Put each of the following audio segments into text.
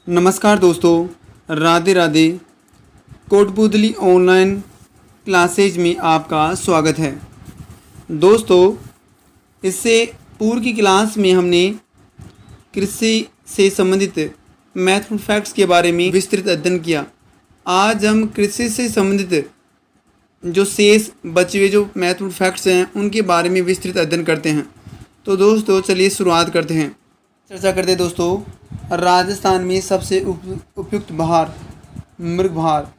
नमस्कार दोस्तों, Radhe Radhe. Kotputli online classes में आपका स्वागत है। दोस्तों, इससे पूर्व की क्लास में हमने कृषि से संबंधित महत्वपूर्ण फैक्ट्स के बारे में विस्तृत अध्ययन किया। आज हम कृषि से संबंधित जो शेष बचे हुए जो महत्वपूर्ण फैक्ट्स हैं उनके बारे में विस्तृत अध्ययन करते हैं। तो दोस्तों चलिए शुरुआत करते हैं। चर्चा करते हैं दोस्तों, राजस्थान में सबसे उपयुक्त भार मृग भार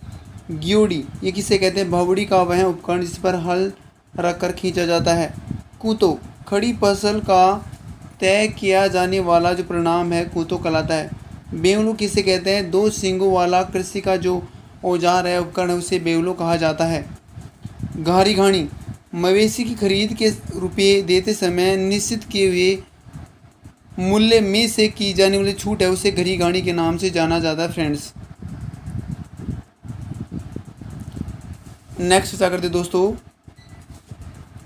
ग्योड़ी, ये किसे कहते हैं? भवड़ी का वह उपकरण जिस पर हल रखकर खींचा जाता है। कूतो, खड़ी फसल का तय किया जाने वाला जो परिणाम है कूतो कहलाता है। बेवलो किसे कहते हैं? दो सींगों वाला कृषि का जो औजार है उपकरण है उसे बेवलो कहा जाता है। घारी घानी, मवेशी की खरीद के रुपये देते समय निश्चित किए हुए मूल्य में से की जाने वाली छूट है उसे घरी घानी के नाम से जाना जाता है फ्रेंड्स। नेक्स्ट क्या करते दोस्तों?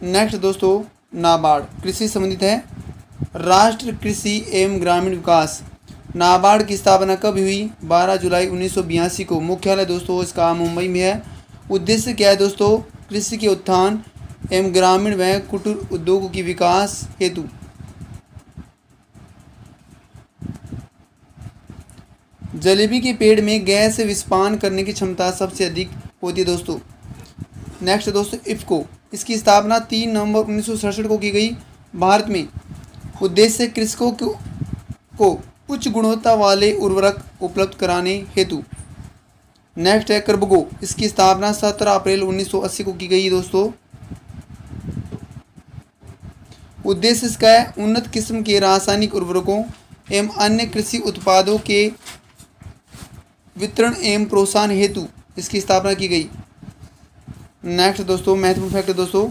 नेक्स्ट दोस्तों, नाबार्ड कृषि संबंधित है। राष्ट्रीय कृषि एवं ग्रामीण विकास नाबार्ड की स्थापना कब हुई? 12 जुलाई 1982 को। मुख्यालय दोस्तों इसका मुंबई में है। उद्देश्य क्या है दोस्तों? कृषि के उत्थान एवं ग्रामीण व कुटीर उद्योगों की विकास हेतु। जलेबी के पेड़ में गैस विस्पान करने की क्षमता सबसे अधिक होती है दोस्तों। नेक्स्ट दोस्तों, इफ्को, इसकी स्थापना 3 नवंबर 1967 को की गई भारत में। उद्देश्य कृषकों को उच्च गुणवत्ता वाले उर्वरक उपलब्ध कराने हेतु। नेक्स्ट है कर्बगो, इसकी स्थापना 17 अप्रैल 1980 को की गई दोस्तों। उद्देश्य इसका है उन्नत किस्म के रासायनिक उर्वरकों एवं अन्य कृषि उत्पादों के वितरण एवं प्रोत्साहन हेतु इसकी स्थापना की गई। नेक्स्ट दोस्तों, महत्वपूर्ण फैक्ट दोस्तों,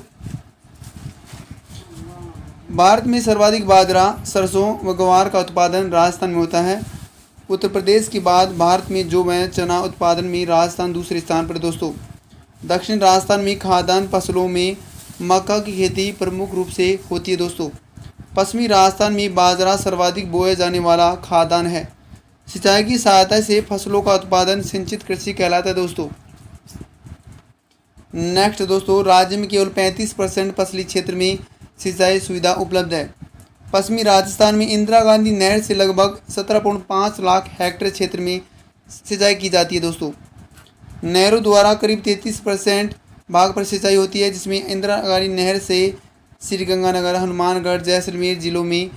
भारत में सर्वाधिक बाजरा, सरसों व ग्वार का उत्पादन राजस्थान में होता है। उत्तर प्रदेश के बाद भारत में जौ व चना उत्पादन में राजस्थान दूसरे स्थान पर दोस्तों। दक्षिण राजस्थान में खाद्यान्न फसलों में मक्का की खेती प्रमुख रूप से होती है दोस्तों। पश्चिमी राजस्थान में बाजरा सर्वाधिक बोया जाने वाला खाद्यान्न है। सिंचाई की सहायता से फसलों का उत्पादन सिंचित कृषि कहलाता है दोस्तों। नेक्स्ट दोस्तों, राज्य में केवल 35% फसली क्षेत्र में सिंचाई सुविधा उपलब्ध है। पश्चिमी राजस्थान में इंदिरा गांधी नहर से लगभग 17.5 लाख हेक्टेयर क्षेत्र में सिंचाई की जाती है दोस्तों। नहरों द्वारा करीब 33% भाग पर सिंचाई होती है, जिसमें इंदिरा गांधी नहर से श्रीगंगानगर, हनुमानगढ़, जैसलमेर जिलों में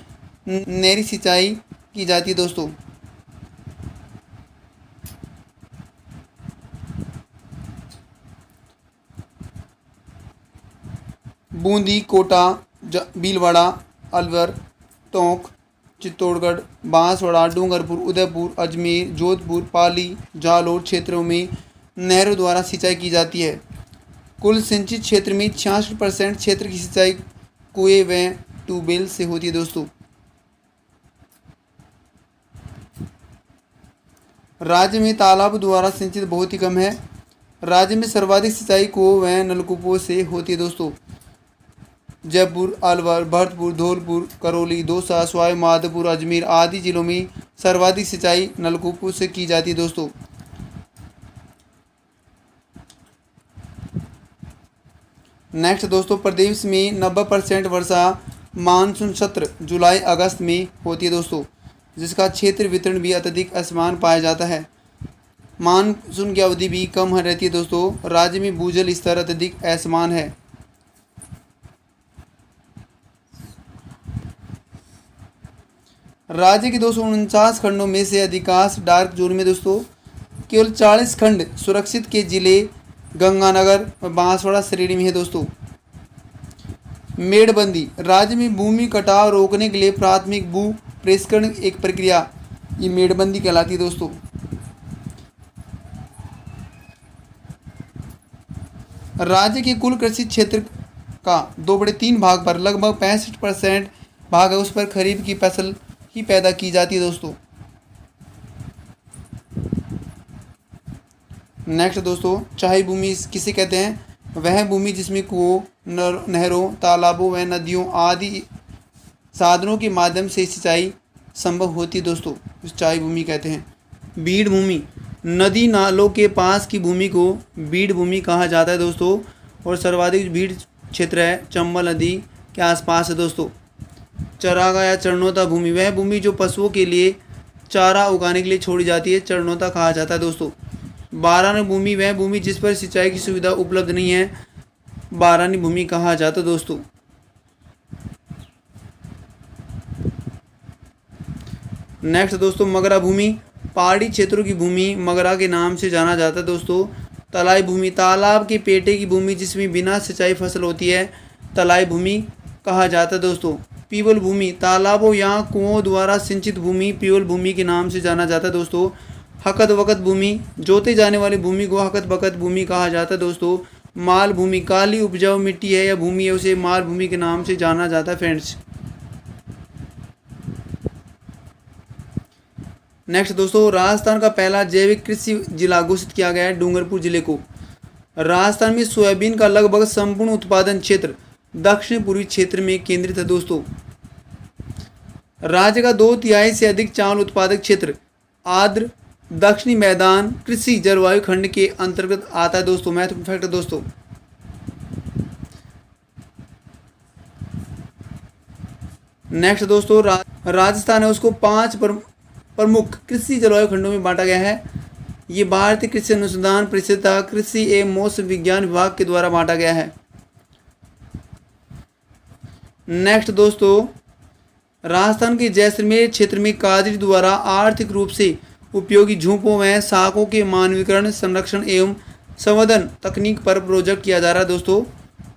नहरी सिंचाई की जाती है दोस्तों। बूंदी, कोटा, भीलवाड़ा, अलवर, टोंक, चित्तौड़गढ़, बांसवाड़ा, डूंगरपुर, उदयपुर, अजमेर, जोधपुर, पाली, जालौर क्षेत्रों में नहरों द्वारा सिंचाई की जाती है। कुल सिंचित क्षेत्र में 66% क्षेत्र की सिंचाई कुएं व ट्यूबवेल से होती है दोस्तों। राज्य में तालाब द्वारा सिंचित बहुत ही कम है। राज्य में सर्वाधिक सिंचाई कुओं व नलकूपों से होती है दोस्तों। जयपुर, अलवर, भरतपुर, धौलपुर, करौली, दौसा, सवाई माधोपुर, अजमेर आदि जिलों में सर्वाधिक सिंचाई नलकूपों से की जाती है दोस्तों। नेक्स्ट दोस्तों, प्रदेश में 90% वर्षा मानसून सत्र जुलाई अगस्त में होती है दोस्तों, जिसका क्षेत्र वितरण भी अत्यधिक असमान पाया जाता है। मानसून की अवधि भी कम रहती है दोस्तों। राज्य में भूजल स्तर अत्यधिक असमान है। राज्य के 249 खंडों में से अधिकांश डार्क जोन में दोस्तों केवल 40 खंड सुरक्षित के जिले गंगानगर और बांसवाड़ा श्रेणी में है दोस्तों। मेड़बंदी, राज्य में भूमि कटाव रोकने के लिए प्राथमिक भू प्रेषण एक प्रक्रिया, ये मेड़बंदी कहलाती है दोस्तों। राज्य के कुल कृषि क्षेत्र का 2/3 भाग पर लगभग 65% भाग है उस पर खरीफ की फसल ही पैदा की जाती है दोस्तों। नेक्स्ट दोस्तों, चाही भूमि किसे कहते हैं? वह भूमि जिसमें कुओं, नहरों, तालाबों व नदियों आदि साधनों के माध्यम से सिंचाई संभव होती है दोस्तों, चाही भूमि कहते हैं। बीड भूमि, नदी नालों के पास की भूमि को बीड भूमि कहा जाता है दोस्तों। और सर्वाधिक बीड क्षेत्र है चंबल नदी के आसपास है दोस्तों। चरागाह या चरणोता भूमि, वह भूमि जो पशुओं के लिए चारा उगाने के लिए छोड़ी जाती है, चरणोता कहा जाता है दोस्तों। बारानी भूमि, वह भूमि जिस पर सिंचाई की सुविधा उपलब्ध नहीं है, बारानी भूमि कहा जाता है दोस्तों। नेक्स्ट दोस्तों, मगरा भूमि, पहाड़ी क्षेत्रों की भूमि मगरा के नाम से जाना जाता है दोस्तों। तलाई भूमि, तालाब के पेटे की भूमि जिसमें बिना सिंचाई फसल होती है, तलाई भूमि कहा जाता है दोस्तों। पीवल भूमि, तालाबों या कुओं द्वारा सिंचित भूमि पीवल भूमि के नाम से जाना जाता है दोस्तों। हकत वकत भूमि, जोते जाने वाली भूमि को हकत वकत भूमि कहा जाता है दोस्तों। माल भूमि, काली उपजाऊ मिट्टी है या भूमि है, उसे माल भूमि के नाम से जाना जाता है फ्रेंड्स। नेक्स्ट दोस्तों, राजस्थान का पहला जैविक कृषि जिला घोषित किया गया है डूंगरपुर जिले को। राजस्थान में सोयाबीन का लगभग संपूर्ण उत्पादन क्षेत्र दक्षिण पूर्वी क्षेत्र में केंद्रित है दोस्तों। राज्य का 2/3 से अधिक चावल उत्पादक क्षेत्र आर्द्र दक्षिणी मैदान कृषि जलवायु खंड के अंतर्गत आता है दोस्तों। महत्वपूर्ण फैक्ट है दोस्तों। नेक्स्ट दोस्तों, राजस्थान है उसको 5 प्रमुख कृषि जलवायु खंडों में बांटा गया है। ये भारतीय कृषि अनुसंधान परिषद तथा कृषि एवं मौसम विज्ञान विभाग के द्वारा बांटा गया है। नेक्स्ट दोस्तों, राजस्थान के जैसलमेर क्षेत्र में कादरी द्वारा आर्थिक रूप से उपयोगी झूपों व शाखों के मानवीकरण संरक्षण एवं संवर्धन तकनीक पर प्रोजेक्ट किया जा रहा है दोस्तों।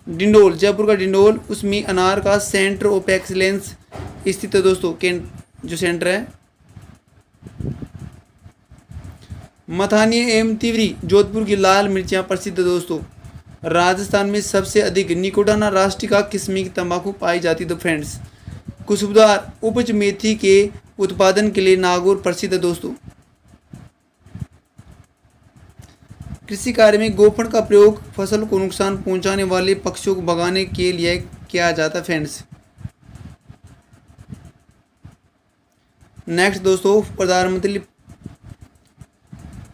डिंडोल, जयपुर का डिंडोल, उसमें अनार का सेंटर ऑफ एक्सीलेंस स्थित है दोस्तों, जो सेंटर है। मथानी एवं तिवरी, जोधपुर की लाल मिर्चियाँ प्रसिद्ध है दोस्तों। राजस्थान में सबसे अधिक निकोटाना राष्ट्रिका किस्म की तंबाकू पाई जाती है फ्रेंड्स। खुशबूदार उपज मेथी के उत्पादन के लिए नागौर प्रसिद्ध है दोस्तों। कृषि कार्य में गोफन का प्रयोग फसल को नुकसान पहुंचाने वाले पक्षियों को भगाने के लिए किया जाता है फ्रेंड्स। नेक्स्ट दोस्तों,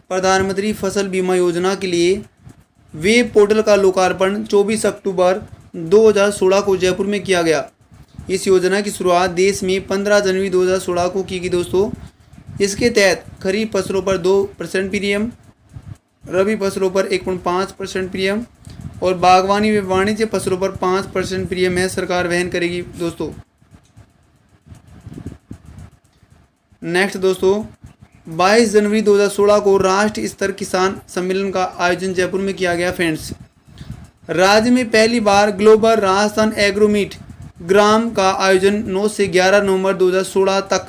प्रधानमंत्री फसल बीमा योजना के लिए वेब पोर्टल का लोकार्पण 24 अक्टूबर 2016 को जयपुर में किया गया। इस योजना की शुरुआत देश में 15 जनवरी 2016 को की गई दोस्तों। इसके तहत खरीफ फसलों पर 2% प्रीमियम, रबी फसलों पर 1.5% प्रीमियम और बागवानी व वाणिज्य फसलों पर 5% प्रीमियम है सरकार वहन करेगी दोस्तों। नेक्स्ट दोस्तों, 22 जनवरी 2016 को राष्ट्रीय स्तर किसान सम्मेलन का आयोजन जयपुर में किया गया फ्रेंड्स। राज्य में पहली बार ग्लोबल राजस्थान एग्रो मीट ग्राम का आयोजन 9 से 11 नवंबर 2016 तक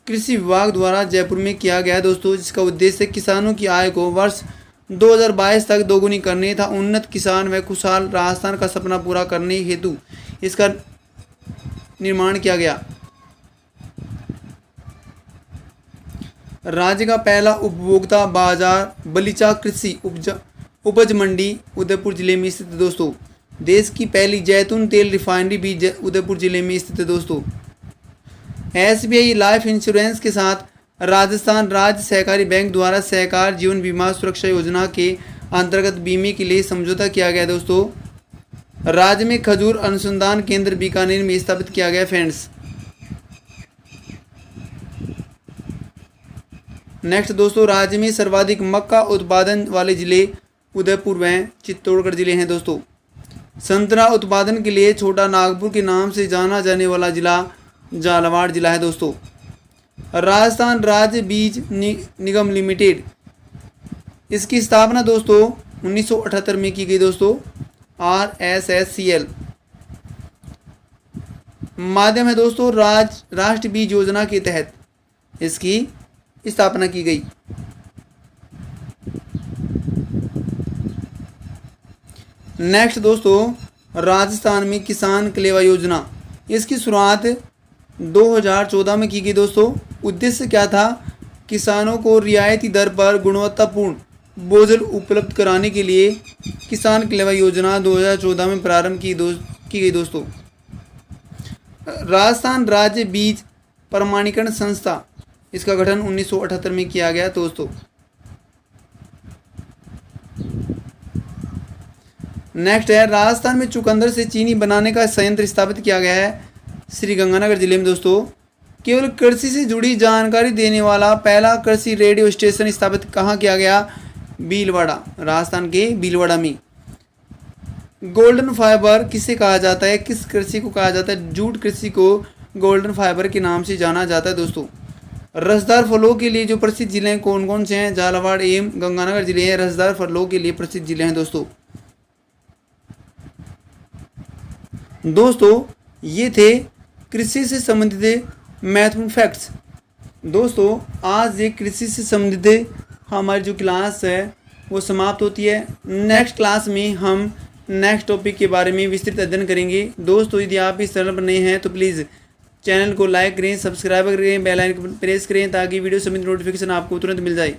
कृषि विभाग द्वारा जयपुर में किया गया दोस्तों, जिसका उद्देश्य किसानों की आय को वर्ष 2022 तक दोगुनी करने तथा उन्नत किसान व खुशहाल राजस्थान का सपना पूरा करने हेतु इसका निर्माण किया गया। राज्य का पहला उपभोक्ता बाजार बलीचा कृषि उपज मंडी उदयपुर जिले में स्थित है दोस्तों। देश की पहली जैतून तेल रिफाइनरी भी उदयपुर जिले में स्थित है दोस्तों। SBI लाइफ इंश्योरेंस के साथ राजस्थान राज्य सहकारी बैंक द्वारा सहकार जीवन बीमा सुरक्षा योजना के अंतर्गत बीमे के लिए समझौता किया गया दोस्तों। राज्य में खजूर अनुसंधान केंद्र बीकानेर में स्थापित किया गया फ्रेंड्स। नेक्स्ट दोस्तों, राज्य में सर्वाधिक मक्का उत्पादन वाले जिले उदयपुर व चित्तौड़गढ़ जिले हैं दोस्तों। संतरा उत्पादन के लिए छोटा नागपुर के नाम से जाना जाने वाला जिला झालावाड़ जिला है दोस्तों। राजस्थान राज्य बीज निगम लिमिटेड, इसकी स्थापना दोस्तों 1978 में की गई दोस्तों। RSSCL माध्यम है दोस्तों राष्ट्रीय बीज योजना के तहत इसकी स्थापना की गई। नेक्स्ट दोस्तों, राजस्थान में किसान कलेवा योजना, इसकी शुरुआत 2014 में की गई दोस्तों। उद्देश्य क्या था? किसानों को रियायती दर पर गुणवत्तापूर्ण भोजन उपलब्ध कराने के लिए किसान कलेवा योजना 2014 में प्रारंभ की गई दोस्तों। राजस्थान राज्य बीज प्रमाणीकरण संस्था इसका गठन 1978 में किया गया दोस्तों। नेक्स्ट है, राजस्थान में चुकंदर से चीनी बनाने का संयंत्र स्थापित किया गया है श्री गंगानगर जिले में दोस्तों। केवल कृषि से जुड़ी जानकारी देने वाला पहला कृषि रेडियो स्टेशन स्थापित कहाँ किया गया? भीलवाड़ा, राजस्थान के भीलवाड़ा में। गोल्डन फाइबर किसे कहा जाता है? किस कृषि को कहा जाता है? जूट कृषि को गोल्डन फाइबर के नाम से जाना जाता है दोस्तों। रसदार फलों के लिए जो प्रसिद्ध जिले हैं कौन कौन से हैं? झालावाड़ एवं गंगानगर जिले हैं रसदार फलों के लिए प्रसिद्ध जिले हैं दोस्तों। दोस्तों ये थे कृषि से संबंधित महत्वपूर्ण फैक्ट्स। दोस्तों आज ये कृषि से संबंधित हमारी जो क्लास है वो समाप्त होती है। नेक्स्ट क्लास में हम नेक्स्ट टॉपिक के बारे में विस्तृत अध्ययन करेंगे। दोस्तों यदि आप इस चैनल पर नए हैं तो प्लीज़ चैनल को लाइक करें, सब्सक्राइब करें, बेल आइकन प्रेस करें ताकि वीडियो संबंधित नोटिफिकेशन आपको तुरंत मिल जाए।